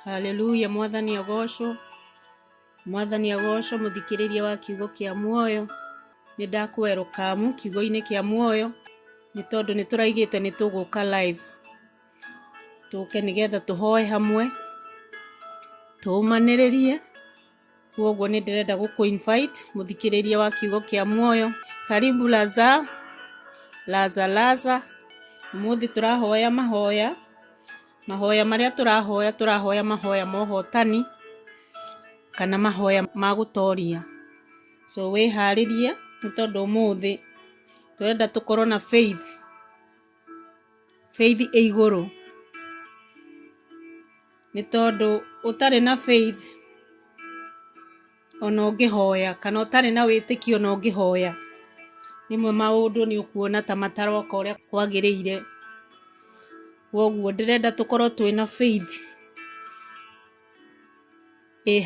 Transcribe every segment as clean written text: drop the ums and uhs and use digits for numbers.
Haleluya, mwathani agocwo muthikiriria wa kiugo kia muoyo. Ni ndakwerukamu kiugo-ini kia muoyo ni tondu ni turaigite ni tuguka live tuke nigetha tuhoe hamwe tumaniririe. Koguo ni ndirenda guku invite muthikiriria wa kiugo kia muoyo. Karibu Laza. Muthi turahoya mahoya maria turahoya mahoya Muhotani kana mahoya ma Gutoria. So we haririe ni tondu muthi turenda tukorwo na faith iguru. Ni tondu utari na faith ona ungihoya kana utari na witikio ona ungihoya nimwe maundu ni ukuona ta mataroka uria kwagiriire. Koguo ndirenda tukorwo twina faith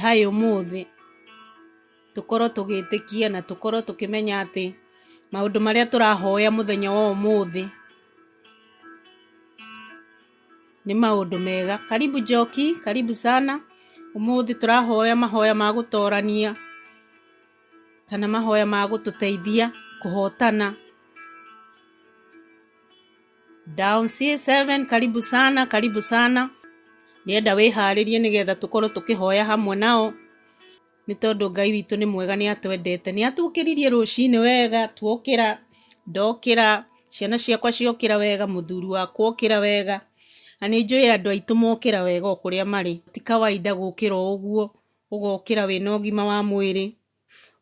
hayo muthi tukorwo tugitikia na tukorwo tukimenya ati maundu maria turahoya muthenya wa umuthi ni maundu mega. Karibu Joki, karibu sana. Umuthi turahoya mahoya ma gutorania kana mahoya ma gututeithia kuhotana. Down C7, karibu sana. Nienda wiharirie nigetha tukorwo tukihoya hamwe nao ni tondu Ngai witu ni mwega, ni atwendete, ni atukiririe rucini wega. Tuokira ndokira, ciana ciakwa ciokira wega, muthuri wakwa okira wega, na ni njui andu aitu mokira wega okuria mari. Ti kawaida gukira uguo ugokira wina ugima wa mwiri,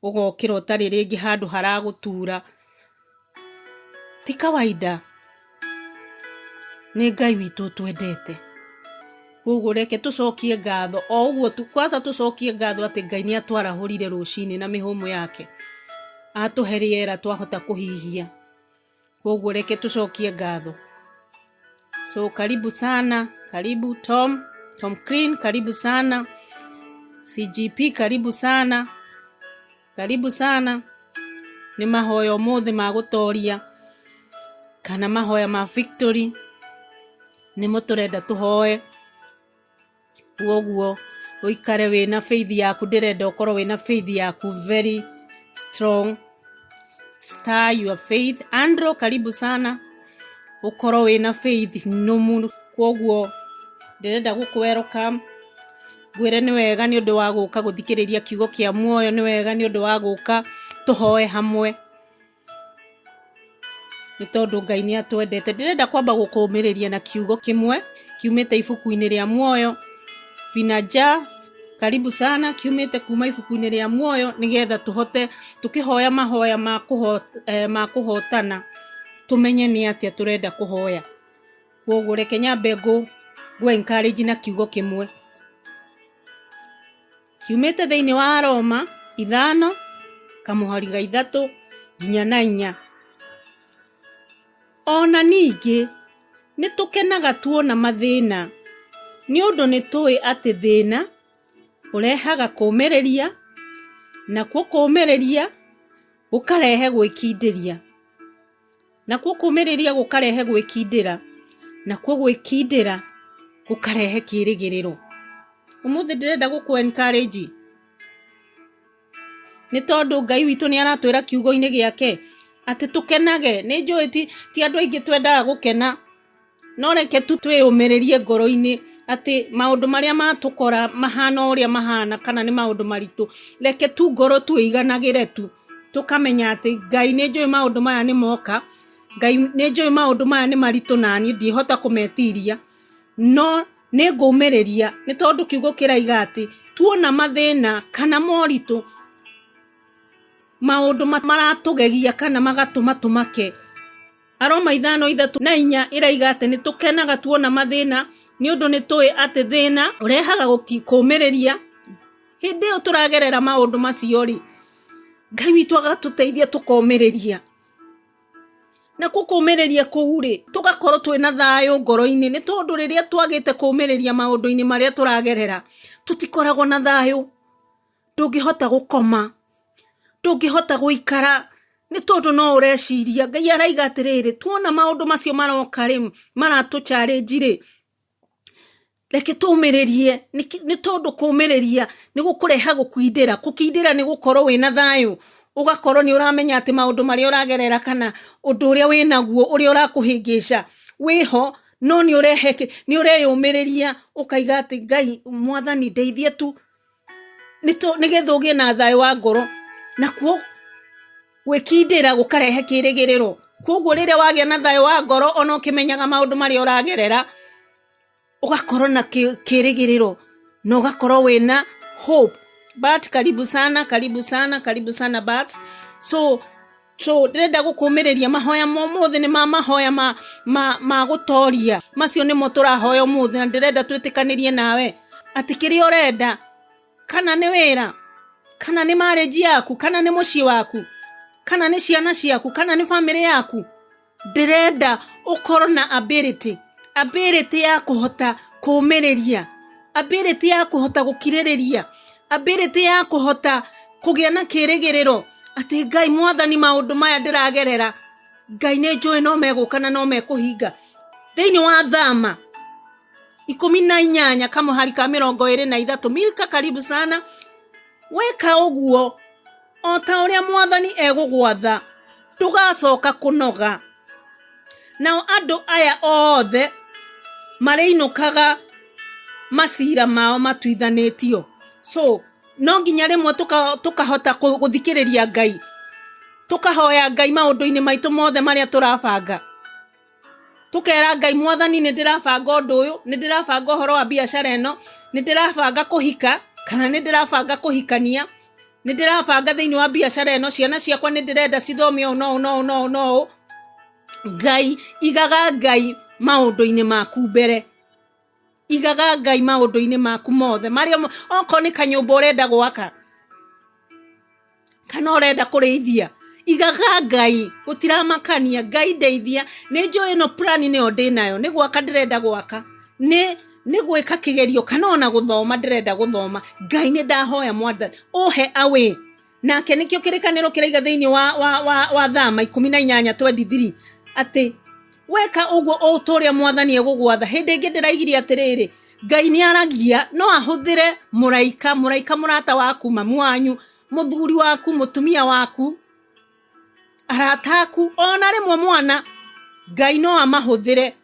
ugokira utari ringi handu haragutura. Ti kawaida. Ni Ngai witu twendete. Koguo reke tucokie ngatho o uguo kwanza tucokie ngatho ati Ngai ni atwarahurire rucini na mihumu yake atuhe riera twahota kuhihia. Koguo reke tucokie ngatho. So karibu sana, karibu Tom Clean, karibu sana CGP, karibu sana. Ni mahoya umuthi ma Gutoria kana mahoya ma Victory ni muturenda tuhoe. Koguo uikare wina faith yaku, ndirenda ukorwo wina faith yaku very strong. Star your faith. Andro, karibu sana, ukorwo wina faith numu. Koguo ndirenda welcome. Gwire ni wega ni undu wa guka guthikiriria kiugo kia muoyo, ni wega ni undu wa guka tuhoe hamwe ni tondu Ngai ni atwendete. Ndirenda kwamba gukumiriria na kiugo kimwe kiumite ibuku-ini ria muoyo. Vinaja, karibu sana, kiumite kuma ibuku-ini ria muoyo nigetha tuhote tukihoya mahoya ma kuhotana tumenye ni atia turenda kuhoya. Koguo reke nyambe gwe encourage na kiugo kimwe kiumite thiini wa Roma 5:3 nginya 4. Ona ningi ni tukenaga tuona mathina ni undu ni tui ati thina urehaga kumiriria, na kumiriria gukarehe gwikindiria, na kumiriria gukarehe gwikindira, na gwikindira gukarehe kirigiriro. Umuthi ndirenda guku encourage ni tondu Ngai witu ni aratwira kiugo-ini giake ati tukenage. Ni njui ti andu aingi twendaga gukena, no reke twiyumiririe ngoro-ini ati maundu maria matukora mahana uria mahana kana ni maundu maritu. Reke ngoro twiganagire tukamenya ati Ngai ni njui maundu maya ni moka, Ngai ni njui maundu maya ni maritu nani ndihota kumetiria, no ni ngumiriria ni tondu kiugo kiraiga ati tuona mathina kana moritu, maundu maratugegia kana magatuma tumake. Aroma 5:3 iraiga ati ni tukenaga tuona mathina ni undu ni tui ati thina urehaga kumiriria. Hindi iyo turagerera maundu macio ri Ngai witu agatuteithia tukomiriria, na kumiriria kuu ri tugakorwo twina thayo ngoro-ini ni tondu riria twagite kumiriria maundu-ini maria turagerera tutikoragwo na thayo. Ndungihota gukoma, ndungihota guikara ni tondu no ureciria. Ngai araiga atiriri tuona maundu macio maroka ri maratu challenge ri reke tumererie ni tondu kumereria ni gukureha gukindira ni gukorwo wina thayu ugakorwo ni uramenya ati maundu mari uragerera kana undu uria winaguo uria urakuhingisha wiho no ni ureheke ni ureyumireria ukaiga ati Ngai mwathani ndeithie tu ni gethugie na thayu wa ngoro na kuo wikindira gukarehe kirigiriro koguo riria wagia na thayu wa ngoro ona ukimenyaga maundu mari uragerera ugakorwo na kirigiriro no ugakorwo wina hope. But karibu sana but so ndirenda gukumireria mahoya momuthi ni mahoya ma Gutoria macio nimo turahoya umuthi na ndirenda twitikanirie nawe ati kiri urenda kana ni wira kana ni marriage yaku kana ni mucii waku kana ni ciana ciaku kana ni family yaku ndirenda ukorwo na ability ya kuhota kuumireria, ability ya kuhota gukiririria, ability ya kuhota kugia na kirigiriro ati Ngai mwathani maundu maya ndiragerera Ngai ni njui no megukana no mekuhinga thiini wa Thama 18 kamuhari ka 23 Milka karibu sana weka uguo ota uria mwathani egugwatha tugacoka kunoga nao andu aya othe mareinukaga masira mao matuithanitio so no nginya rimwe tukahota guthikiriria Ngai tukahoya Ngai maundu-ini maitu mothe maria turabanga tukera Ngai mwathani ni ndirabanga undu uyu ni ndirabanga horo wa biashara eno ni ndirabanga kuhika kana ni ndirabanga kuhikania ni ndirabanga thiini wa biashara eno ciana ciakwa ni ndirenda cithomio no Ngai igaga Ngai maundu-ini maku mbere igaga Ngai maundu-ini maku mothe maria oko ni kanyumba urenda gwaka kana urenda kurithia igaga Ngai gutiramakania Ngai ndeithia ni njui no plan ni ondinayo ni gwaka ndirenda gwaka ni gwika kigerio kana ona guthoma ndirenda guthoma Ngai ni ndahoya mwathani uhe awe nake nikio kirikaniro kiraiga thiini wa Thama 18:23 ati weka uguo uturia mwathani egugwatha hindi ingi ndiraigiria atiriri Ngai ni aragia no ahuthire muraika murata waku mamu wanyu muthuri waku mutumia waku arataku ona rimwe mwana Ngai no amahuthire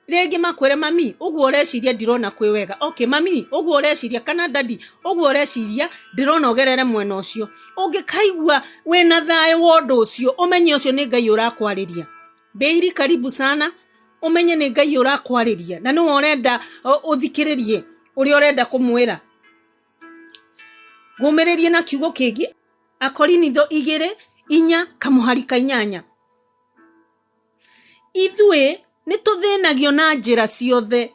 ringi makwire mami uguo ureciria ndirona kwi wega okay mami uguo ureciria kana dadi uguo ureciria ndirona ogerere mwena ucio ungikaigua wena thayo wondu ucio umenye ucio ni Ngai urakwariria Beiri karibu sana umenye ni Ngai urakwariria na no urenda uthikiririe uri urenda kumwira gumererie na kiugo kingi Akorinitho 2:4 kamuhari ka 8 ithue ni tuthinagio na njira ciothe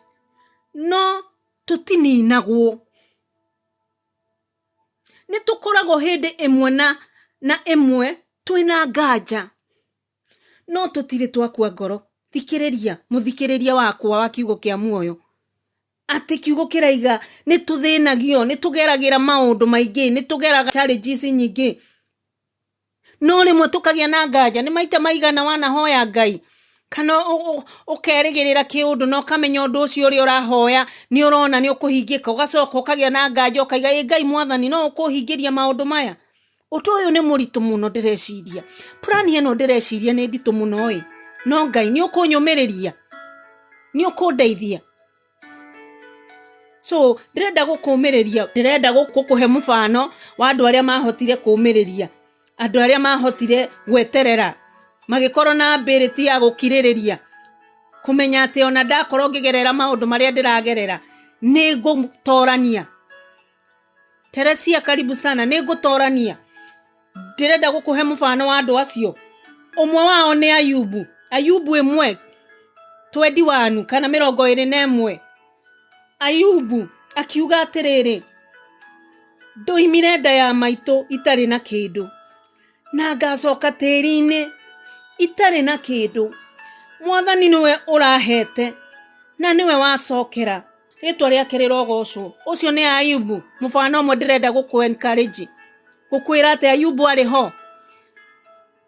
no tutininagwo ni tukoragwo hindi imwe na imwe twina nganja no tutire twakua ngoro thikiriria muthikiriria wakwa wa kiugo kia muoyo ati kiugo kiraiga ni tuthinagio ni tugeragira maundu maingi ni tugeraga challenges nyingi no rimwe tukagia na nganja ni maita maigana wanahoya Ngai kana ukerigirira kiundu no kamenya undu ucio uri urahoya ni urona ni ukuhingika ugacoka ukagia na nganja ukaiga Ngai mwathani no ukuhingiria maundu maya utu uyu ni muritu muno ndireciria plan eno ndireciria ni nditu muno no Ngai ni ukunyumiriria ni ukundeithia so ndirenda gukumiriria ndirenda gukuhe mufano wa andu aria mahotire kumiriria andu aria mahotire gweterera magikorwo na ability ya gukiririria kumenya ati ona ndakorwo ngigerera maundu maria ndiragerera ni ngutorania Teresia karibu sana ni ngutorania ndirenda gukuhe mufano wa andu acio umwe wao ni Ayubu 1:21 kana 21 Ayubu akiuga atiriri ndoimire nda ya maitu itari na kindu na ngacoka tiri-ini itari na kindu mwathani niwe urahete na niwe wacokera ritwa riake rirogocwo ucio ni Ayubu mufano mwe ndirenda guku encourage gukwira ati Ayubu ari ho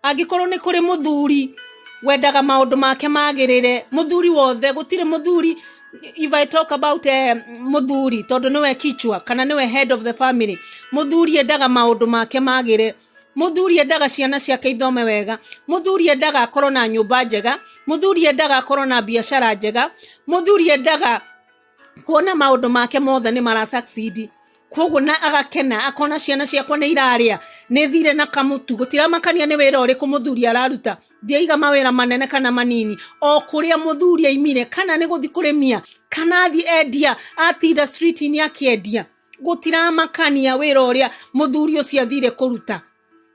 angikorwo ni kuri muthuri wendaga maundu make magirire muthuri wothe gutire muthuri if I talk about muthuri tondu niwe kichwa kana niwe head of the family, muthuri endaga maundu make magire, muthuri endaga ciana ciake ithome wega, muthuri endaga akorwo na nyumba njega, muthuri endaga akorwo na biashara njega, muthuri endaga kuona maundu make mothe ni mara succeed. Koguo na agakena akona ciana ciakwa ni iraria ni thire na kamutu gutiramakania ni wira uriku muthuri araruta, ndiaiga mawira manene kana manini, o kuria muthuri aimire, kana ni guthi kurimia kana athi endia atinda street ni akiendia, gutiramakania wira uria muthuri ucio athire kuruta.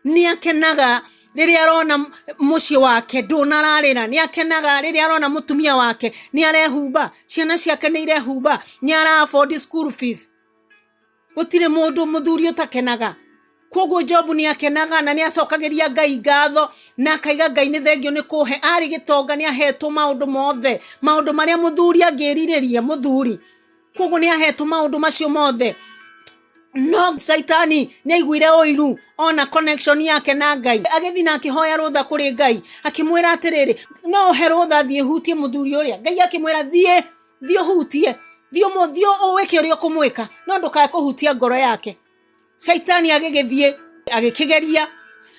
Ni akenaga riria arona mucii wake ndunararira, ni akenaga riria arona mutumia wake ni arehumba, ciana ciake ni irehumba, ni ara afford school fees. Gutire mundu muthuri utakenaga. Koguo Job ni akenaga na ni acokagiria Ngai ngatho na akaiga Ngai ni thengio ni kuhe ari gitonga, ni ahetwo maundu mothe, maundu maria muthuri angiririria muthuri. Koguo ni ahetwo maundu macio mothe. No Saitani ni aiguire oiru ona connection yake na Ngai, agithi na akihoya rutha kuri Ngai, akimwira atiriri no he rutha thie hutie muthuri uria. Ngai akimwira thie hutie, thio oweke uria kumwika, no ndukae kuhutia ngoro yake. Saitani agigithie agikigeria,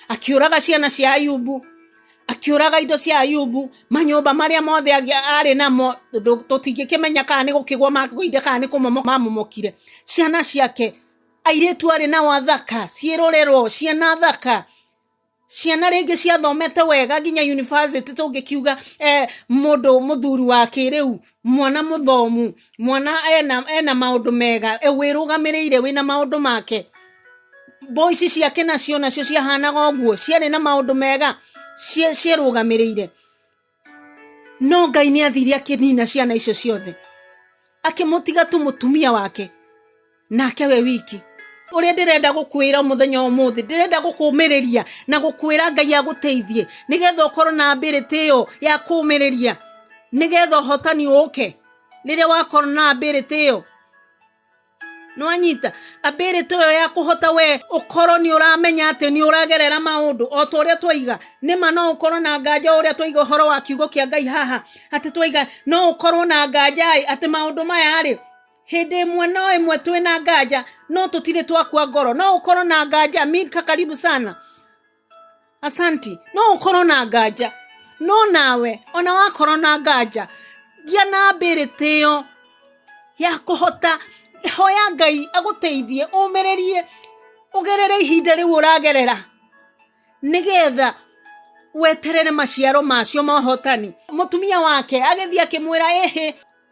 akiuraga ciana cia Ayubu, akiuraga indo cia Ayubu, manyumba maria mothe ari namo tutingikimenya kana ni gukigwa makuinde kana ni kumomokire. Ciana ciake airetu ari na wathaka, ciirorerwo, ciana thaka, ciana ringi ciathomete wega nginya university tungikiuga mundu muthuri wake riu mwana muthomu, mwana ena maundu mega, wirugamirire wina maundu make. Boys ciake nacio ciahanaga uguo, ciari na maundu mega, cirugamirire. No Ngai ni athire akinina ciana icio ciothe, akimutiga tu mutumia wake nake we wiki. Uria ndirenda gukwira muthenya umuthi, ndirenda gukumiriria na gukwira Ngai aguteithie nigetha ukorwo na ability yo ya kumiriria, nigetha hotani uke riria wakorwo na ability yo. No anyita ability yo ya kuhota we ukorwo ni uramenya ati ni uragerera maundu o to uria twaiga. Nima no ukorwo na nganja uria twaiga horo wa kiugo kia Ngai haha, ati twaiga no ukorwo na nganja ati maundu maya ari hede mwana emwe twena nganja no tutire twakwa ngoro. No ukorwo na nganja, Milka karibu sana, asanti. No ukorwo na nganja, no nawe ona wakorwo na nganja gia na ability yo ya kuhota hoya Ngai aguteithie umererie ugerere ihinda riu uragerera, nigetha weterere maciaro macio mahotani. Mutumia wake agithia akimwira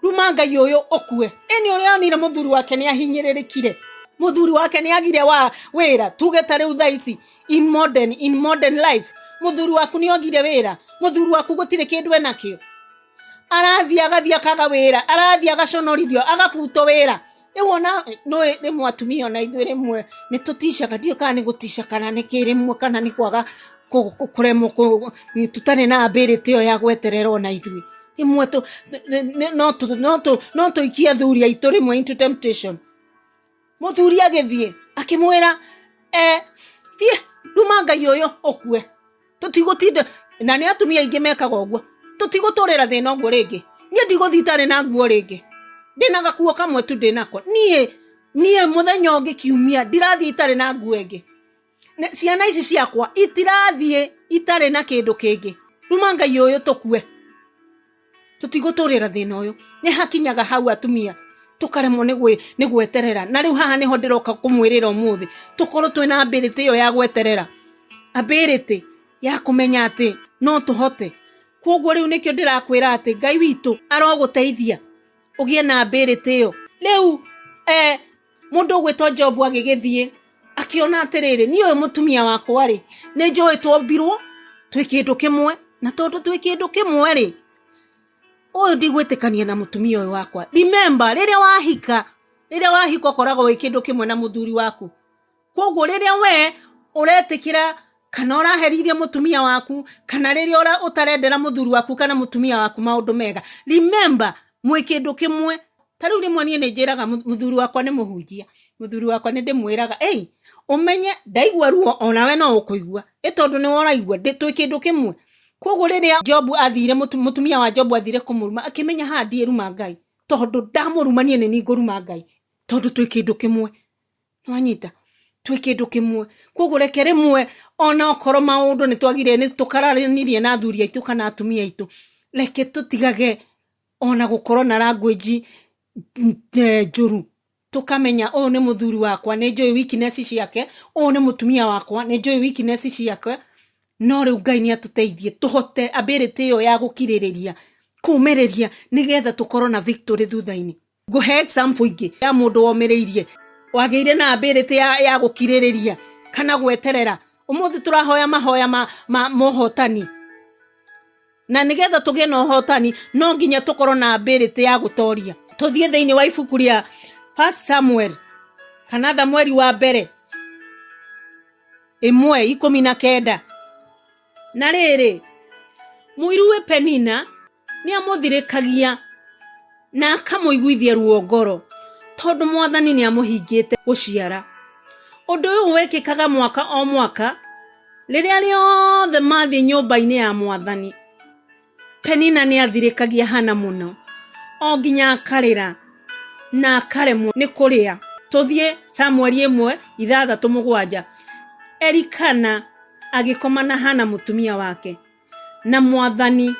ruma Ngai uyu ukue. Eni uria onire muthuri wake ni ahinyiririkire, muthuri wake ni agire wa wira tuge tare uthaisi in modern life. Muthuri waku ni ogire wira, muthuri waku gutire kindu enakio, arathi agathia kaga wira, arathi agaconorithio agafuto wira. Ewona no ni mwatumia na ithure mwe ni tutishaga dio kana ni gutisha kana ni kirimwe kana ni kwaga kuremo ni tutane na ability yo ya gweterera na ithui imwe to no to ikia thuri aitore mwe into temptation. Muthuri agithie akimwira thie ruma Ngai uyu ukue, tutigutinda na ni atumia ingi mekaga uguo, tutiguturira thina uguo ringi. Nie ndiguthitare na nguo ringi, ndina gakuo kamwe tu ndinako. Nie muthenya ungi kiumia ndirathie itare na nguo ingi. Ciana ici ciakwa itirathie itare na kindu kingi. Ruma Ngai uyu tukue, tutiguturira thina uyu. Ni hakinyaga hau atumia tukaremwo ni gweterera. Na riu haha niho ndiroka kumwirira umuthi tukorwo twina ability yo ya gweterera, ability ya kumenya ati no tuhote. Koguo riu nikio ndirakwira ati Ngai witu aroguteithia ugie na ability yo. Riu mundu gwitwo Job agigithie akiona atiriri ni uyu mutumia wakwa ri ni njoi twombirwo twi kindu kimwe, na tondu twi kindu kimwe ri uyu ndigwitikania na mutumia uyu wakwa. Remember riria wahika koragwo wi kindu kimwe na muthuri waku. Koguo riria we uretikira kana uraheririe mutumia waku, kana riria utarendera muthuri waku kana mutumia waku maundu mega, remember mwi kindu kimwe. Tariu rimwe nie njiraga muthuri wakwa ni muhunjia, muthuri wakwa ni ndimwiraga umenye ndaigua ruo onawe no ukuigua tondu ni woraigua twi kindu kimwe. Koguo riria Job athire mutumia wa Job athire kumuruma akimenya ha ndie ruma Ngai, tondu ndamurumanie ni nguruma Ngai tondu twi kindu kimwe nwanyita twi kindu kimwe koguo reke rimwe ona okoro maundu ni twagire ni tukararanirie na athuri aitu kana atumia aitu reke tutigage ona gukorwo na language njuru tukamenya ni muthuri wakwa ni njui weakness ciake ni mutumia wakwa ni njui weakness ciake no riu Ngai ni atuteithie tuhote ability yo ya gukiririria kumereria nigetha tukorwo na victory thuthaini nguhe example ingi ya mundu womereirie wageire na ability ya gukiririria kana gweterera umuthi turahoya mahoya mohotani na nigetha tugie na hotani no nginya tukorwo na ability ya gutoria tuthie thiini wa ibuku ria 1 Samuel kana Samueli wa mbere 1:19 na riri muiruwe Penina ni amuthirikagia na akamuiguithia ruo ngoro tondu mwathani ni amuhingite guciara undu uyu wekikaga mwaka o mwaka riria riothe mathi nyumba-ini ya mwathani Penina ni athirikagia Hana muno o nginya akarira na akaremwo ni kuria tuthie Samueli 1:6-7 Elikana agikoma na Hana mutumia wake na mwathani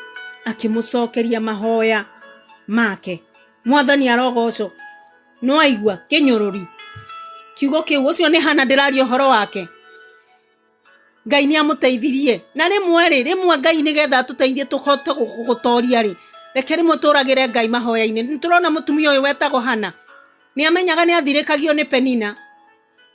akimucokeria mahoya make mwathani arogoco no aigua kinyururi kiugo kiu ucio ni Hana ndirario horo wake Ngai ni amuteithirie na rimwe Ngai nigetha atuteithie tuhote gutoria ri reke rimwe turagire Ngai mahoya-ini niturona mutumia uyu wetagwo Hana ni amenyaga ni athirikagio ni Penina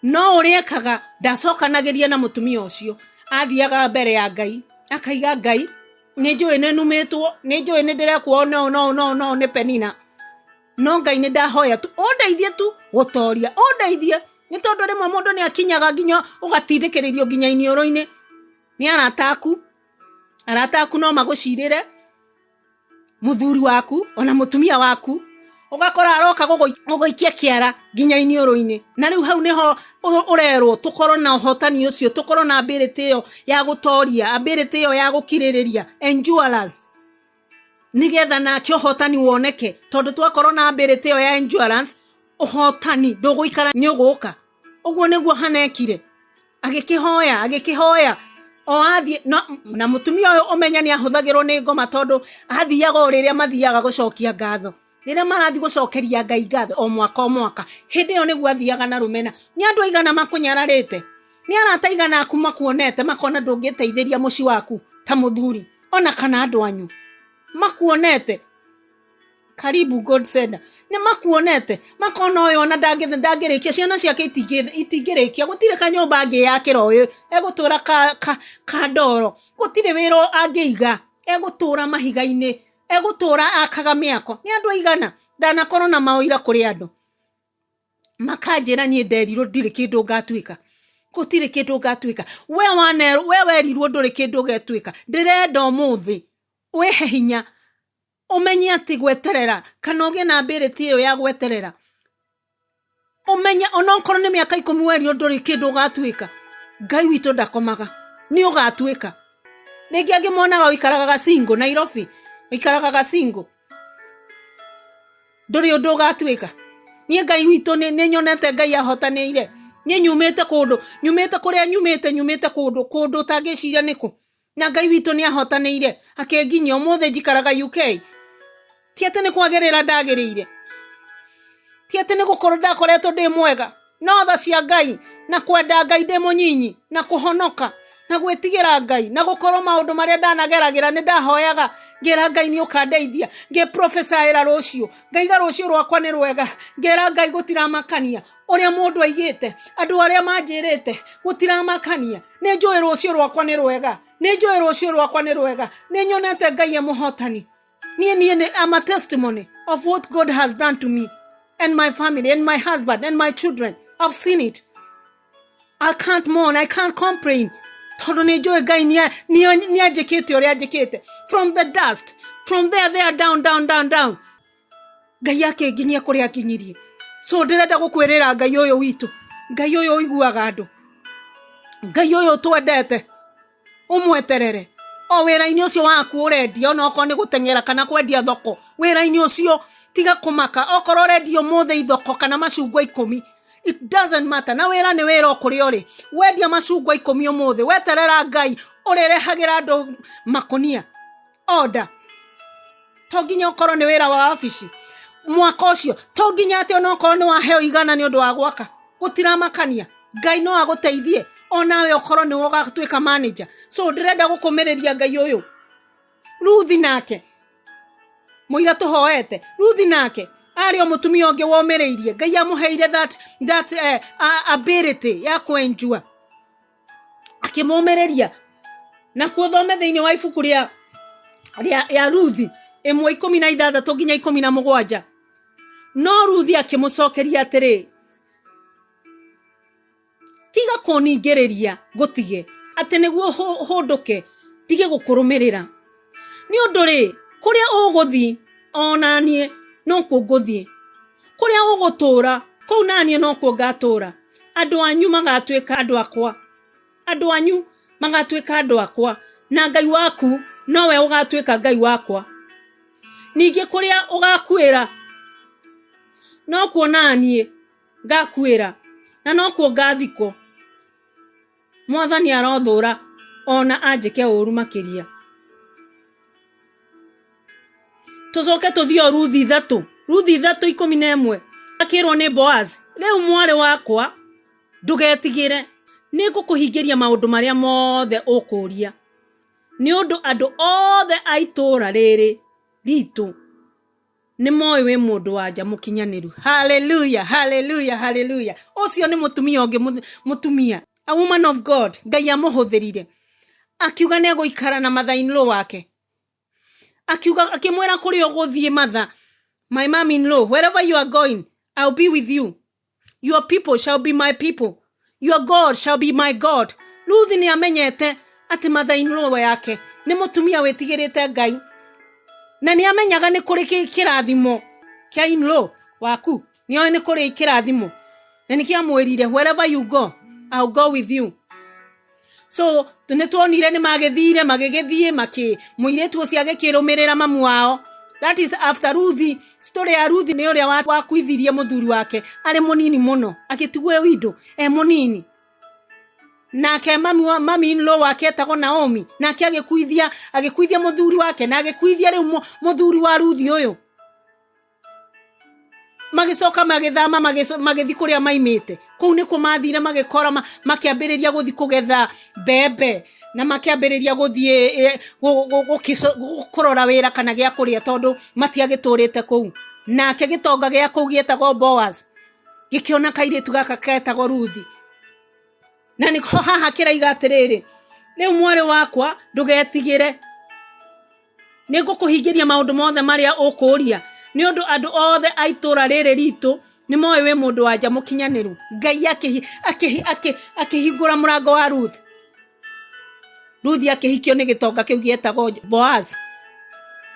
no uriekaga ndacokanagiria na mutumia ucio athiaga mbere ya Ngai akaiga Ngai ni njui ni numitwo ni njui ni ndirekwo no ni Penina no Ngai ni ndahoya tu undeithie tu gutoria undeithie ni tondu rimwe mundu ni akinyaga nginya ugatindikiririo nginya inioro-ini ni arataku no magucirire muthuri waku ona mutumia waku ugakora aroka gugoikia kiara nginya inioro-ini na riu hau niho urerwo tukorwo na uhotani ucio tukorwo na ability yo ya gutoria ability yo ya gukiririria endurance nigetha na kyo uhotani woneke tondu twakorwo na ability yo ya endurance uhotani nduguikara ni uguka uguo niguo hanekire agikihoya o athie na mutumia uyu umenya ni ahuthagirwo ni ngoma tondu athiaga riria mathiaga gucokia ngatho riria marathi gucokeria Ngai ngatho o mwaka hindi yo niguo athiaga na rumena ni andu aigana makunyararite ni arata igana akuma kuonete makona ndungiteithiria muci waku ta muthuri ona kana andu anyu makuonete karibu God said ni makuonete makona uyu ona ndangirikia ciana ciake itingirikia gutire kanyomba angi yakira uyu egutura ka ndoro gutire wiro angiiga egutura mahiga-ini egutura akaga miako ni andu aigana ndanakorwo na maoira kuri andu makanjira ni nderirwo ndire kindu ngatwika gutire kindu ngatwika we werirwo nduri kindu ngatwika ndirenda umuthi wehe hinya umenye ati gweterera kana ugie na ability iyo ya gweterera umenye ononkorwo ni miaka 10 werirwo nduri kindu ngatwika Ngai witu ndakomaga ni ugatwika ringi angimona wikaraga gacingo Nairobi wikaraga gacingo nduri undu ugatwika nie Ngai witu ni nyonete Ngai ahotanire nie nyumite kuria nyumite kundu tangiciria niku na Ngai witu ni ahotanire akenginya umuthe njikaraga UK tiate ni kwagerera ndagirire tiate ni gukorwo ndakoretwo ndi mwega no tha cia Ngai na kwenda Ngai ndi munyinyi na kuhonoka na gwetigira Ngai na gukorwo maundu maria ndanageragira ni ndahoyaga ngira Ngai ni ukandeithia nge prophesy rucio ngaiga rucio rwakwa ni rwega ngira Ngai gutiramakania uria mundu aigite andu aria manjirite gutiramakania ni njui rucio rwakwa ni rwega ni nyonete Ngai e muhotani ni I'm a testimony of what God has done to me and my family and my husband and my children. I've seen it. I can't mourn, I can't complain. Tondu ni njui Ngai ni anjikite uria anjikite from the dust, from there down Ngai yake nginya kuria akinyirie. So ndirenda gukwirira Ngai uyu witu, Ngai uyu iguaga andu, Ngai uyu twendete umweterere o wera-ini ucio waku urendia ona okorwo ni guteng'era kana kwendia thoko wera-ini ucio tiga kumaka okorwo urendia mothe ithoko kana macungwa 10 it doesn't matter na wera ni wera okuri uri wendia macungwa 10 mothe weterera Ngai urerehagira andu makonia order to nginya okorwo ni wera wa office mwaka ucio to nginya ati ona okorwo ni waheo igana ni undu wa gwaka gutiramakania Ngai no aguteithie onawe okorwo ni wogatwika manager so ndirenda gukumereria Ngai uyu Ruthi nake muira tuhoete Ruthi nake ari o mutumia onge womereirie Ngai amuheire that ability ya kwenjua akimomereria na kuthome thiini wa ibuku ria Ruthi 1:16 nginya 17 no Ruthi akimucokeria atiri tiga kuningiriria gutige ati niguo hunduke tige gukurumirira ni undu ri kuria uguthi ona nie no kuguthi kuria ugutura kou nanie no kungatura andu anyu magatwika andu akwa andu anyu magatwika andu akwa na Ngai waku nowe ugatwika Ngai wakwa ningi kuria ugakwira no kuonanie ngakwira na no kuongathiko Mwathani arothura ona anjike uru makiria tucoke tuthio Ruthi 3:11 akirwo ni Boaz riu mwari wakwa ndugetigire nigukuhingiria maundu maria mothe ukuria ni undu andu othe aitura riri ritu ni moyo we mundu wanja mukinyaniru hallelujah hallelujah hallelujah ucio ni mutumia onge mutumia a woman of God Ngai amuhuthirire akiuga ne guikara na mother-in-law wake akiuga akimwera kuri uguthie mother my mom-in-law wherever you are going I'll be with you your people shall be my people your God shall be my God Ruthi ni amenyete ati mother-in-law yake ni mutumia wetigirite Ngai na ni amenyaga ni kuri kirathimo kia in-law waku ni oe ni kuri kirathimo na ni kiamwirire wherever you go I'll go with you so tunetwonire ni magethire magegethie muiretu ucio agekirumirira mamu wao that is after Ruthi story ya Ruthi ni uria wakuithirie muthuri wake ari munini muno agitigwe windo munini nake mami-in-law wake etagwo Naomi nake agikuithia muthuri wake na agikuithia riu muthuri wa Ruthi uyu magicoka magithama magithi kuria maimite kou ni kumathire magikora makiambiriria guthi kugetha bebe na makiambiriria guthie kurora wira kana gia kuria tondu matiagiturite kou nake gitonga gia kou gietagwo Boaz gikiona kairitu gaka ketagwo Ruthi na niko haha kiraiga atiriri riu mwari wakwa ndugetigire nigukuhingiria maundu mothe maria ukuria ni undu andu othe aitura riri ritu ni moyo we mundu wanja mukinyaniru Ngai akihingura murango wa Ruthi akihikio ni gitonga kiu gietagwo Boaz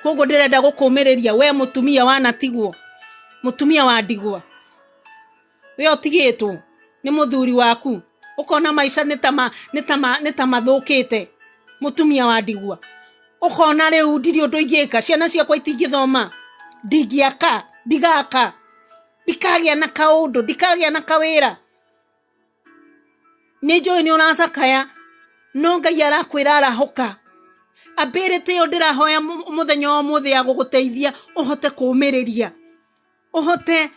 koguo ndirenda gukumiriria we mutumia wanatigwo mutumia wa ndigwa we otigitwo ni muthuri waku ukona maisha nitamathukite mutumia wa ndigwa ukona riu ndiri undu ingika ciana ciakwa itingithoma ndigiaka ndigaka ndikagia na kaundu ndikagia na kawira ni njoi ni uracakaya no Ngai arakwira arahoka ability yo ndirahoya muthenya umuthi ya guguteithia uhote kumiriria uhote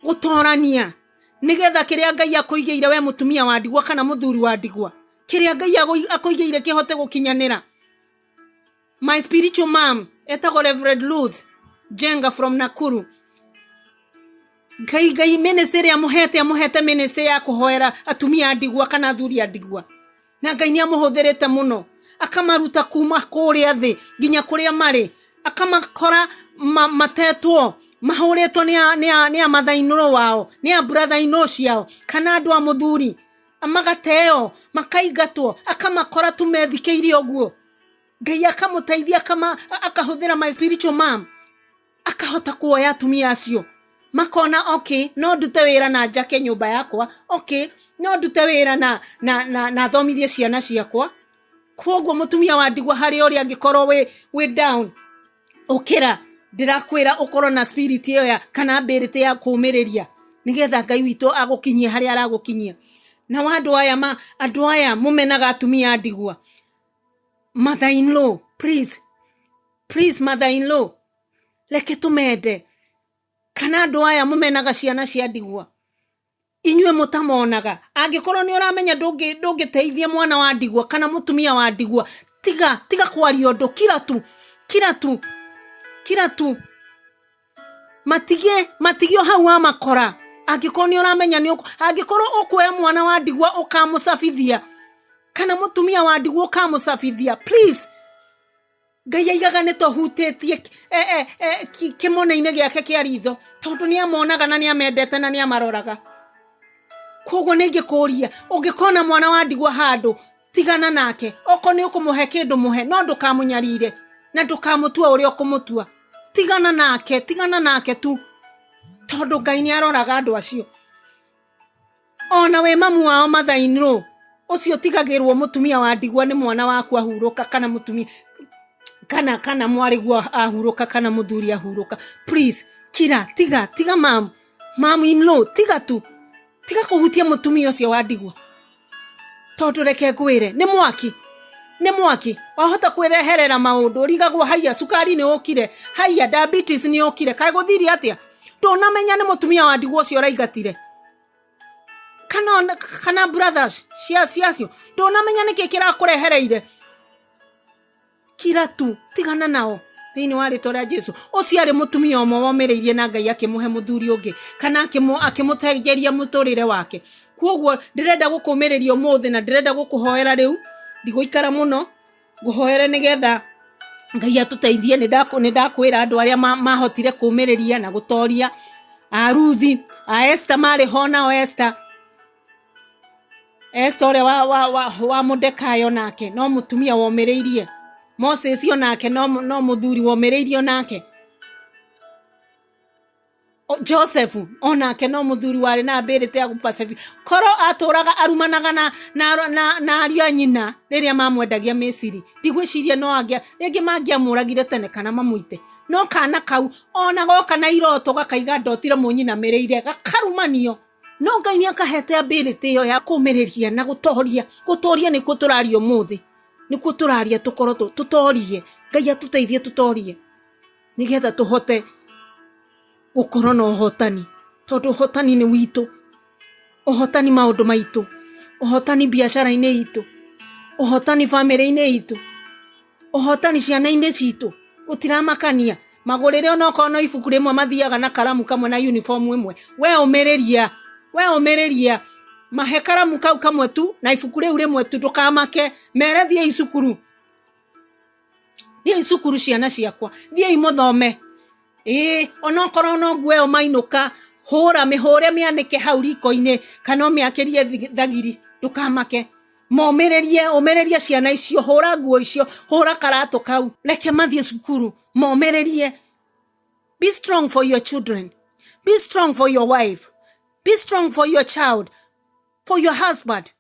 gutorania nigetha kiria Ngai akuigeire we mutumia wa ndigwa kana muthuri wa ndigwa kiria Ngai akuigeire kihote gukinyanira my spiritual mom etagwo Reverend Ruth Jenga from Nakuru Ngai ministry amuhete ministry ya kuhoera atumia ndigwa kana athuri ndigwa na Ngai ni amuhuthirite muno akamaruta kuma kuria thi nginya kuria mari akamakora matetwo mahuretwo ni a mother-in-law wao ni a brother-in-law ciao kana andu a muthuri amagateo makaigatwo akamakora tumethikeirie oguo Ngai akamuteithia akahuthira my spiritual mom akahota kuoya atumia acio makona okay no ndute wira na njake nyumba yakwa okay no ndute wira na thomithie ciana ciakwa Kwoguo mutumia wa ndigwa hari ori angikorwo we down okira ndirakwira ukorwo na spirit iyo ya kana ability ya kuumiriria nigetha Ngai witu agukinyie hari aragukinyia. Na andu aya mumenaga atumia ndigwa, mother in law, please mother in law, leke tumende. Kana andu aya mumenaga ciana cia ndigwa, inyue mutamonaga, angikorwo ni uramenya ndungiteithia mwana wa ndigwa kana mutumia wa ndigwa, tiga kwaria undu, kira tu matigio hau wa makora. Angikorwo ni uramenya ni angikorwo ukuoya mwana wa ndigwa ukamusafithia kana mutumia wa ndigwa ukamusafithia, please Ngai aigaga ni tohutitie kimone-ine giake kia ritho tondu ni amonaga na ni amendete na ni amaroraga. Kwoguo ningikuria ungikona mwana wa ndigwa handu, tigana nake. Oko ni ukumuhe kindu muhe, no ndukamunyarire na ndukamutua uria ukumutua. Tigana nake tu, tondu Ngai ni aroraga andu acio. Ona we mamu wao mother in law ucio tigagirwo mutumia wa ndigwa ni mwana waku ahuruka kana mutumia kana mwarigwa ahuruka kana muthuri ahuruka. Please tiga mam in law, tiga kuhutia mutumia ucio wa ndigwa. Tondu reke ngwire ni mwaki wahota kwireherera maundu. Rigagwo haya sukari ni okire, haya diabetes ni okire, kai guthiri atia ndunamenya ni mutumia wa ndigwa ucio raigatire kana brothers ciacio ndunamenya niki kirakurehereire. Kira tu tigana nao thiini wa ritwa ria Jesu. Ucio ari mutumia omwe womereirie na Ngai akimuhe muthuri ungi kana akimutegeria muturire wake. Kwoguo ndirenda gukumiriria umuthi na ndirenda gukuhoera riu, ndiguikara muno nguhoere nigetha Ngai atuteithie. Ni ndakwira andu aria mahotire kumiriria na gutoria Ruthi, Esther mari hona o Esther ore wa Modekayo nake no mutumia womereirie. Moses yo nake no muthuri womereirio nake. Joseph onake no muthuri wari na ability ya gupacific. Koro aturaga arumanaga na aria nyina riria mamwendagia Misiri. Ndigwiciria no angia ringi mangiamuragire tene kana mamuite. No kana kau ona goka na iroto gakaiga ndotire munyina mereire gakarumanio. No Ngai ni akahete ability yo ya kumiriria na gutoria ni kuturario muthi. Ni kuturaria tukoro tutorie. Ngai atuteithie tutorie nigetha tuhote gukorwo na uhotani, tondu uhotani ni witu. Uhotani maundu maitu, uhotani biashara-ine itu, uhotani family-ine itu, uhotani ciana-ine citu. Gutiramakania magurire ona kono ibuku rimwe mathiaga na karamu kamwe na uniform imwe. We umereria mahe karamu kau kamwe tu na ibuku riu rimwe tu, ndukamake. Mere thie isukuru ciana ciakwa, thie imuthome. Ona korwo no ngwe o mainuka hura mihore mianike hau riko-ine kana miakirie thagiri, ndukamake. Umererie ciana icio, hura nguo icio, hura karatu kau, reke mathie sukuru, momererie. Be strong for your children, be strong for your wife, be strong for your child, for your husband,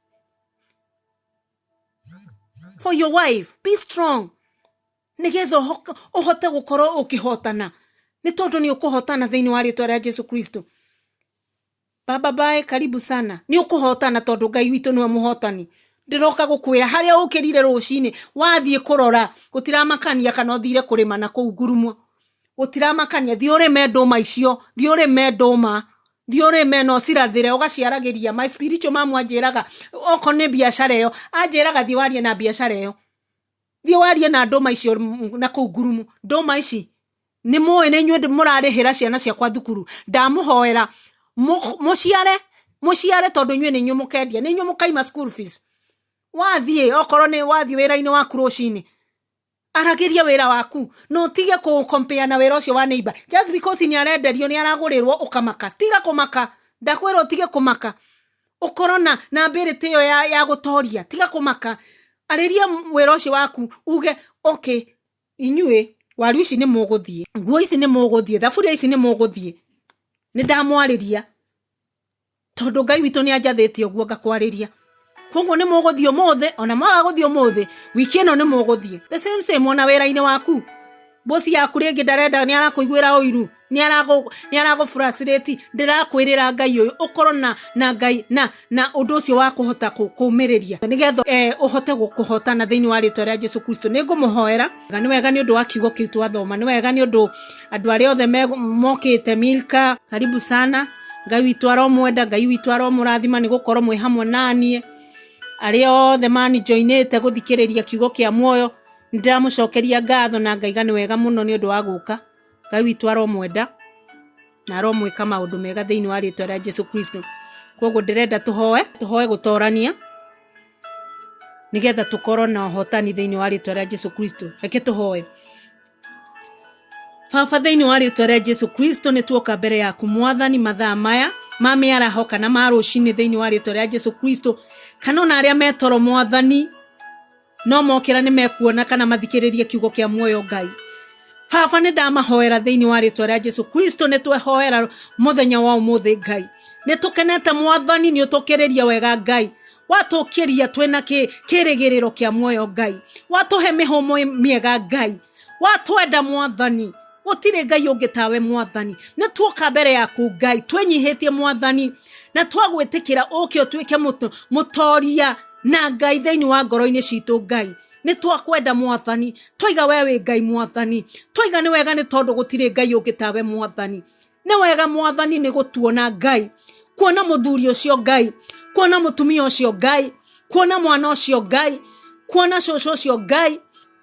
for your wife. Be strong nigetha uhote gukorwo ukihotana, ni tondu ni ukuhotana thiini wa ritwa ria Jesu Kristo. Baba bye, karibu sana. Ni ukuhotana tondu Ngai witu niwe muhotani. Ndiroka gukwira haria ukirire rucini wathie kurora, gutiramakania kana uthire kurima na kuu ngurumo. Gutiramakania thiurime nduma icio, thiurime nduma, thiurime no cirathire ugaciaragiria. My spiritual mom anjiraga oko ni biashara iyo, anjiraga thiwarie na biashara iyo, thiwarie na nduma icio na kuu ngurumo. Nduma ici ni moe ne nywe murarihira ciana ciakwa thukuru. Ndamuhoera muciare tondu nywe ni nywe mukendia, ni nywe mukaima school fees. Wathie okorwo ni wathie wira-ini waku rucini, aragiria wira waku, no tige ku compare na wira ucio wa neighbor just because ni arenderio ni aragurirwo ukamaka. Tiga kumaka, ndakwira tige kumaka. Ukorwo na ability yo ya gutoria, tiga kumaka. Ariria wira ucio waku uge okay, inywe waru ici ni muguthie, nguo ici ni muguthie, thaburia ici ni muguthie. Ni ndamwariria tondu Ngai witu ni anjathite uguo ngakwariria. Kongo ne mogothio mothe ona magagothio mothe wiki eno ne mogothie the same ona wera-ine waku bosi yaku ringi ndarenda ni arakuiguira uiru ni arago frustrate ndirakwirira Ngai uyu ukoro na Ngai na undu ucio wa kuhota kumiriria nigetha uhote gukuhotana thiini wa ritwa ria Jesu Kristo ningumuhoera ni wega ni undu wa kiugo kiu twathoma ni wega ni undu andu aria othe mokite Milka karibu sana Ngai witu aromwenda Ngai witu aromurathima ni gukorwo mwi hamwe nanie aria othe mani joinete guthikiriria kiugo kia muoyo ndiramucokeria ngatho na Ngai ni wega muno ni undu wa guka Ngai witu aromwenda na aromwika maundu mega thiini wa ritwa ria Jesu Kristo koguo ndirenda tuhoe gutorania nigetha tukorwo na hotani thiini wa ritwa ria Jesu Kristo reke tuhoe Baba thiini wa ritwa ria Jesu Kristo ni tuoka mbere yaku mwathani mathaa maya mamiaraho kana marucini thiini wa ritwa ria Jesu Kristo kana ona aria metoro mwathani no mokira ni mekuona kana mathikiririe kiugo kia muoyo Ngai Baba ni ndamahoera thiini wa ritwa ria Jesu Kristo ni twehoera muthenya wa umuthi Ngai ni tukenete mwathani ni utukiriria wega Ngai watukiria twena kirigiriro kia muoyo Ngai watuhe mihomo miega Ngai watwenda mwathani gutire Ngai ungi tawe mwathani ni tuoka mbere yaku Ngai twenyihitie mwathani na twagwitikira uke utwike mutoria na Ngai thiini wa ngoro-ini citu Ngai ni twakwenda mwathani twiga wewe Ngai mwathani twiga ni wega ni tondu gutire Ngai ungi tawe mwathani ni wega mwathani ni gutuona Ngai kuona muthuri ucio Ngai kuona mutumia ucio Ngai kuona mwana ucio Ngai kuona coco ucio Ngai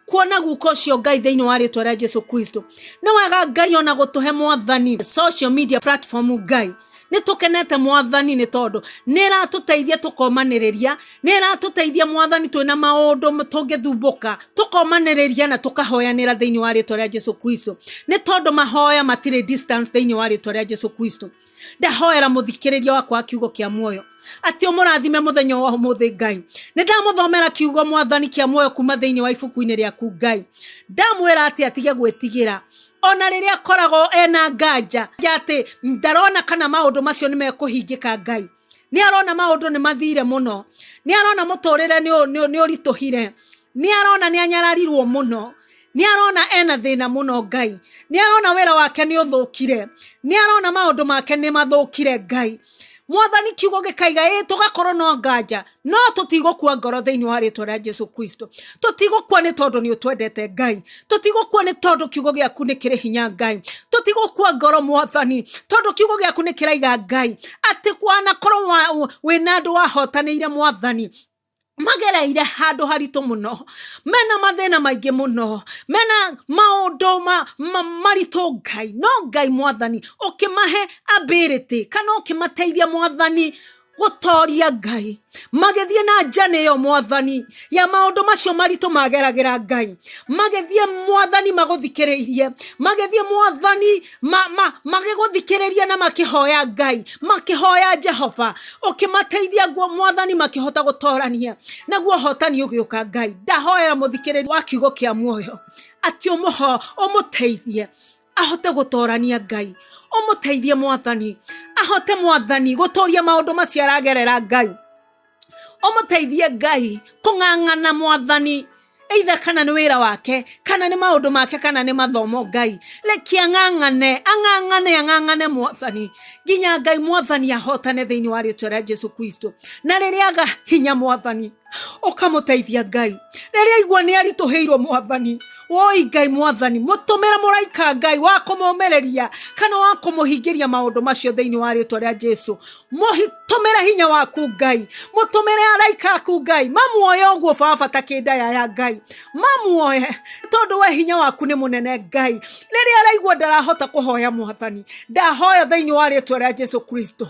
kuona guko ucio Ngai thiini wa ritwa ria Jesu Kristo ni wega Ngai ona gutuhe mwathani social media platform Ngai ni tukenete mwathani ni tondu nira tuteithia tukomaniriria nira tuteithia mwathani twina maundu tungithumbuka tukomaniriria na tukahoyanira thiini wa ritwa ria Jesu Kristo ni tondu mahoya matire distance thiini wa ritwa ria Jesu Kristo ndahoera muthikiriria wakwa kiugo kia muoyo ati umurathime muthenya wa umuthi Ngai ni ndamuthomera kiugo mwathani kia muoyo kuma thiini wa ibuku-ini riaku Ngai ndamwira ati atige gwitigira ona riria korago ena nganja ati ndarona kana maundu macio ni mekuhingika Ngai ni arona maundu ni mathire muno ni arona muturire ni urituhire ni arona ni anyararirwo muno ni arona ena thina muno Ngai ni arona wira wake ni uthukire ni arona maundu make ni mathukire Ngai mwathani kiugo gikaiga tugakorwo no nganja no tutigukua ngoro thiini wa ritwa ria Jesu Kristo tutigukua ni tondu ni utwendete Ngai tutigukua ni tondu kiugo giaku ni kiri hinya Ngai tutigukua ngoro mwathani tondu kiugo giaku ni kiraiga Ngai ati kwana korwo wina andu wahotanire mwathani magereire handu haritu muno mena mathina maingi muno mena maundu maritu Ngai no Ngai mwathani ukimahe ability kana ukimateithia mwathani gutoria Ngai magethie na njane yo mwathani ya maundu macio maritu mageragira Ngai magethie mwathani maguthikiririe magethie mwathani magiguthikiriria na makihoya Ngai makihoya Jehova ukimateithia gwo mwathani makihota gutorania naguo hotani ugiuka Ngai ndahoera muthikiriria wa kiugo kia muoyo ati umuteithie ahote gutorania Ngai umuteithie mwathani ahote mwathani gutoria maundu macio aragerera Ngai umuteithie Ngai kung'ang'ana mwathani either kana ni wira wake kana ni maundu make kana ni mathomo Ngai leki ang'ang'ane mwathani ginya Ngai mwathani ahotane thiini wa ritwa ria Jesu Kristo na riria aga hinya mwathani ukamuteithia Ngai riria igwa ni arituheirwo mwathani woi Ngai mwathani mutumira muraika Ngai wa kumumereria kana wa kumuhingiria maundu macio thiini wa ritwa ria Jesu muhitumira hinya waku Ngai mutumire araika aku Ngai mamuoyo guo baba takinda ya Ngai mamuoye tondu we hinya waku ni munene Ngai riria araigwa ndarahota kuhoya mwathani ndahoya thiini wa ritwa ria Jesu Kristo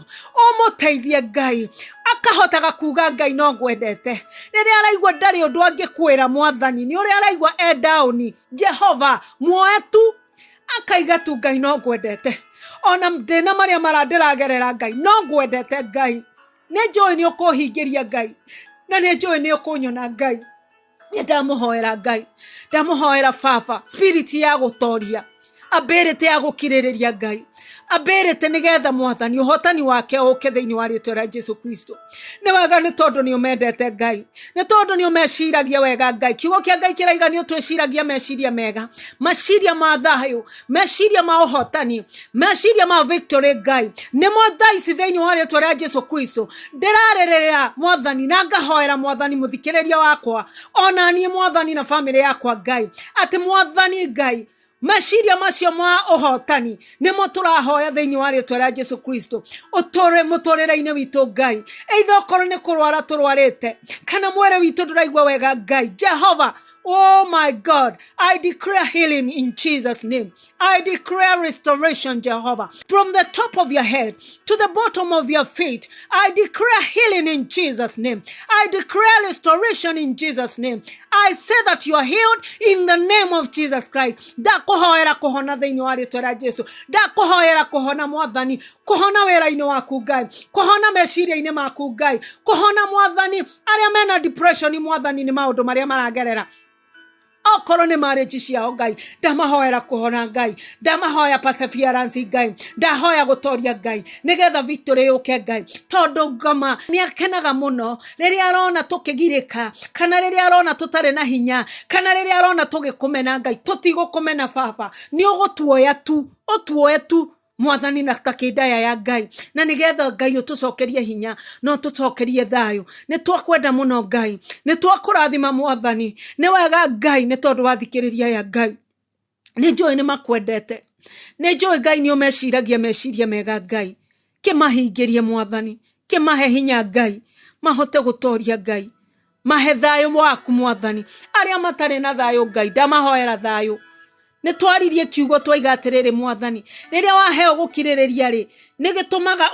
umuteithie Ngai akahotaga kuga Ngai no ngwendete riria araigwa ndari undu angikwira mwathani ni uria araigwa down Jehova muoye tu akaiga tu Ngai no ngwendete ona ndina maria marandiragerera Ngai no ngwendete Ngai ne joy ni ukuhingiria Ngai na ne joy ni ukunyona Ngai ndamuhoera Ngai ndamuhoera baba spirit ya gutoria ability ya gukiririria Ngai abirite nigetha mwathani uhotani wake uke thiini wa ritwa rĩa Jesu Kristo. Ni wega ni tondu ni umendete Ngai, ni tondu ni umeciragia wega Ngai. Kiugo kia Ngai kiraiga ni utwiciragia meciria mega, meciria ma thayu, meciria ma uhotani, meciria ma victory Ngai. Ni mo thaici thiini wa ritwa rĩa Jesu Kristo ndirarerera mwathani na ngahoera mwathani muthikiriria wakwa ona nie mwathani na family yakwa Ngai, ati mwathani Ngai meciria macio ma uhotani nimo turahoya thiini wa ritwa rĩa Jesu Kristo utore mutorere-ini witu Ngai. Either okorwo ni kurwara turwarite kana mwere witu nduraigua wega Ngai, Jehova, oh my God, I declare healing in Jesus' name. I declare restoration, Jehovah, from the top of your head to the bottom of your feet. I declare healing in Jesus' name. I declare restoration in Jesus' name. I say that you are healed in the name of Jesus Christ. Ndakuhoera kuhona thiini wa ritwa rĩa Jesu. Ndakuhoera kuhona mwathani, kuhona wera-ini waku Ngai, kuhona meciria-ini maku Ngai, kuhona mwathani aria mena depression mwathani ni maundu maria maragerera. Okorwo ni marriage ciao Ngai, ndamahoera kuhona Ngai, ndamahoya perseverance Ngai, ndahoya gutoria Ngai nigetha victory yuke Ngai. Tondu ngoma ni akenaga muno riria arona tukigirika, kana riria arona tutare na hinya, kana riria arona tugikumena Ngai. Tutigokumena Baba, ni ugutuoya tu, utuoye tu mwathani na takidaya ya Ngai, na nigetha Ngai utucokerie hinya no tucokerie thayu. Ni twakwenda muno Ngai, ni twakurathima mwathani. Ni wega Ngai ni tondu wathikiriria ya Ngai. Ni njui ni makwendete, ni njui Ngai ni umeciragia meciria mega Ngai. Kimahingirie mwathani, kimahe hinya Ngai, mahote gutoria Ngai, mahe thayu waku mwathani. Aria matare na thayu Ngai, ndamahoera thayu. Ni twaririe kiugo twaiga atiriri mwathani, riria waheo gukiririria ri nigitumaga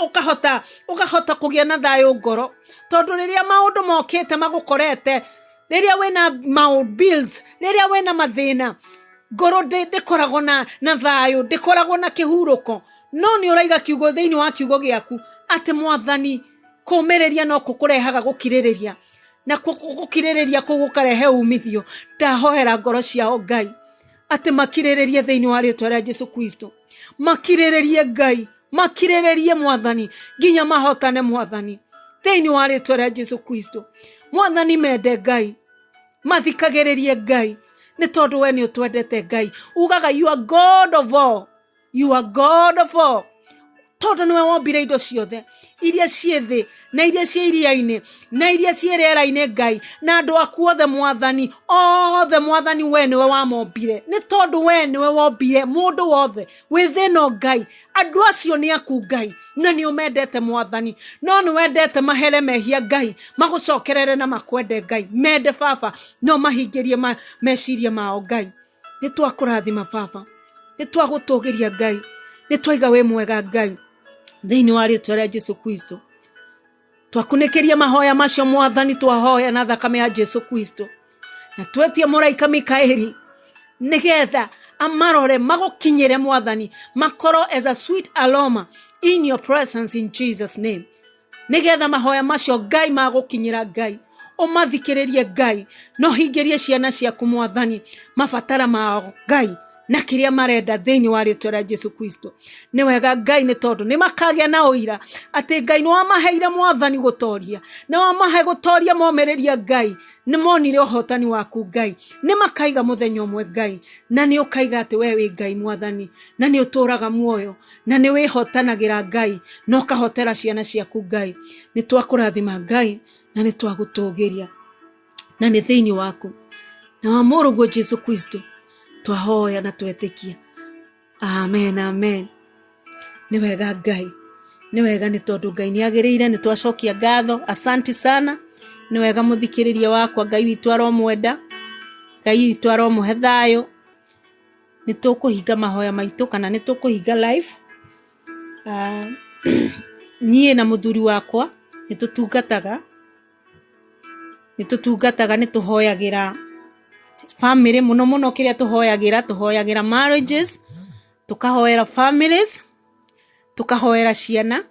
ukahota kugia na thayu ngoro. Tondu riria maundu mokite magukorete, riria wena maund bills, riria wena mathina, ngoro ndikoragwo na thayu, ndikoragwo na kihuruko. No ni uraiga kiugo thiini wa kiugo giaku ati mwathani kumiriria no kukurehaga gukiririria, na gukiririria kugukarehe umithio. Ndahoera ngoro ciao Ngai ati makiriririe thiini wa ritwa rĩa Jesu Kristo, makiriririe Ngai, makiriririe mwathani nginya mahotane mwathani thiini wa ritwa rĩa Jesu Kristo. Mwathani mende Ngai, mathikagiririe Ngai ni tondu we ni utwendete Ngai. Ugaga you are God of all, you are God of all. Tondu niwe wombire indo ciothe iria cie thi na iria cie iria-ini na iria cie rĩera-ini Ngai, na andu aku othe mwathani, othe mwathani we niwe wamombire. Ni tondu we niwe wombire mundu wothe withino Ngai. Andu acio ni aku Ngai, na ni umendete mwathani, no ni wendete mahere mehia Ngai, magucokerere na makwende Ngai. Mende Baba, no mahingirie meciria mao Ngai. Ni twakurathima Baba, ni twagutugiria Ngai, ni twaiga we mwega Ngai thiini wa ritwa rĩa Jesu Kristo. Twakunikiria mahoya macio mwathani, twahoya na thakame ya Jesu Kristo, na twetia muraika Mikaeli nigetha amarore magukinyire mwathani, makoro as a sweet aroma in your presence in Jesus name. Nigetha mahoya macio Ngai magukinyira Ngai, umathikiririe Ngai, no hingirie ciana ciaku mwathani mabatara mao Ngai na kiria marenda thiini wa ritwa rĩa Jesu Kristo. Ni wega Ngai ni tondu ni makagia na uira ati Ngai ni wamaheire mwathani gutoria, na wamahe gutoria momeriria Ngai, ni monire uhotani waku Ngai, ni makaiga muthenya umwe Ngai, na ni ukaiga ati we wi Ngai mwathani, na ni uturaga muoyo, na ni wihotanagira Ngai, no kahotera ciana ciaku Ngai. Ni twakurathima Ngai, na ni twagutugiria, na ni thiini waku na wa murugu Jesu Kristo twahoya na twetikia. Amen, amen. Ni wega Ngai, ni wega ni tondu Ngai ni agiriire, ni twacokia ngatho. Asante sana. Ni wega muthikiriria wakwa Ngai witu aromwenda, Ngai witu aromuhe thayu. Ni tukuhinga mahoya maitu kana ni tukuhinga live. Nie na muthuri wakwa ni tutungataga, ni tuhoyagira family muno kiria tuhoyagira marriages, tukahoera families, tukahoera ciana.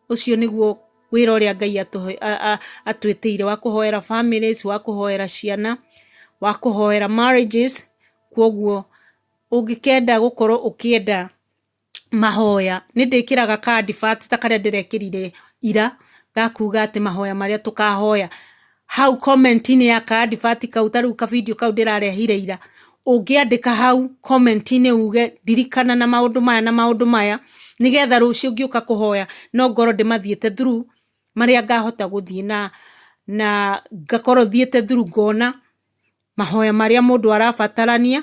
Ucio niguo wira uria Ngai atwitire wa kuhoera families, wa kuhoera ciana, wa kuhoera marriages. Kwoguo ungikenda gukorwo ukienda Mahoya nindikiraga card fat takaria ndirekirire ira gakuga ati mahoya maria tukahoya hau comment-ini ya card fat kautaru ka video kau ndirarehire ira ungiandika hau comment-ini uge dirikana na maundu maya nigetha rucio ngiuka kuhoya no ngoro ndimathiete through maria ngahota guthie na ngakoro thiete through ngona mahoya maria mundu arabatarania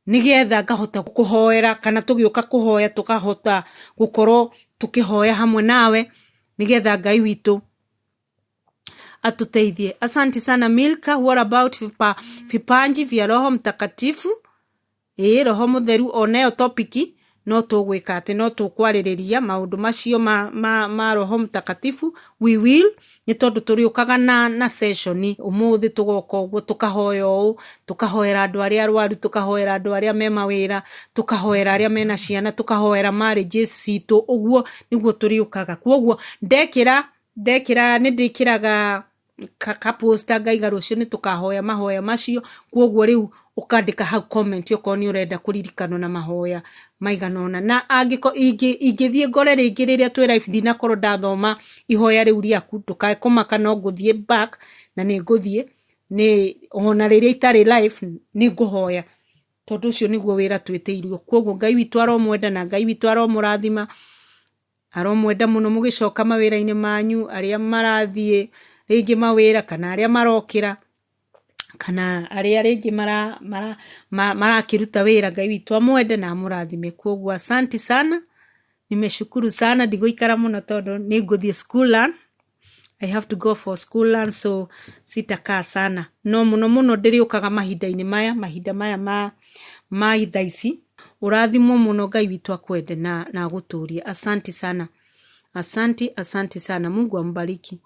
nigetha ngahota kuhoera kana tugiuka kuhoya tukahota gukorwo tukihoya hamwe nawe nigetha Ngai witu atuteithie. Asante sana Milka. What about vipanji vya Roho Mtakatifu? Roho Mutheru onayo topiki no tugwika ati no tukwarireria maundu macio ma Roho Mtakatifu. We will ni tondu turiukaga na session umuthi tugoka uguo tukahoya uu tukahoera andu aria arwaru tukahoera andu aria me mawira tukahoera aria mena ciana tukahoera marriages citu uguo niguo turiukaga kwoguo ndekira nindikiraga ka poster ngaiga rucio ni tukahoya mahoya macio kwoguo riu ukandika hau comment yoko ni urenda kuririkano na mahoya maiganona na angiko ingithie ngore ringi riria twi live dina koro ndathoma ihoya riu riaku tukae komaka no nguthie back na ni nguthie ni ona riria itari live ni nguhoya tondu ucio niguo wira twitiirio kwoguo Ngai witu aromwenda na Ngai witu aromurathima aromwenda muno mugicoka mawira-ini manyu aria marathie ringi mawira kana aria marokira kana aria ringi marakiruta wira Ngai witu amwende na amurathime kwoguo asante sana nimeshukuru sana ndigũikara muno tondu ni nguthie school learn I have to go for school learn so sitakaa sana no muno ndiriukaga mahinda maya ma ithaici urathimwo muno Ngai witu akwende na guturia asante sana asante sana Mungu ambariki.